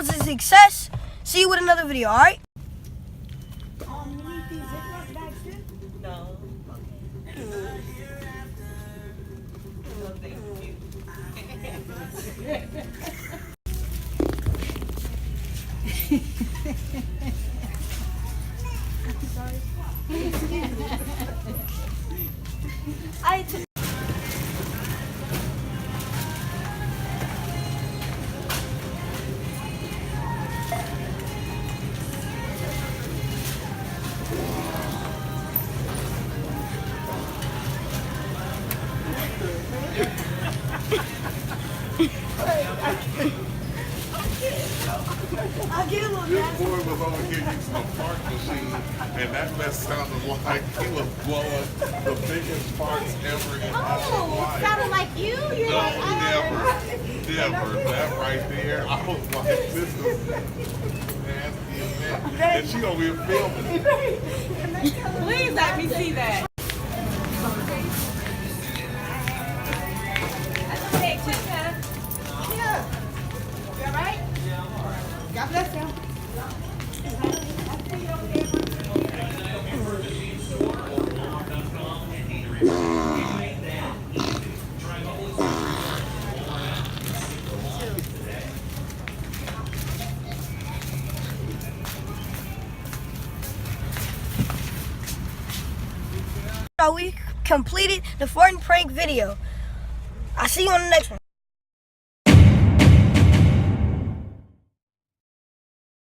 was a success. See you with another video, alright? No. This boy was over here using a fart machine, and that mess sounded like he was blowing the biggest farts ever in his life. Sounded like you. You're No, like, never. That right there, I was like, this is nasty as that. And she over here filming. Please let me see that. That's a big chicken. yeah. You all right? God bless you. We completed the fart and prank video. I'll see you on the next one.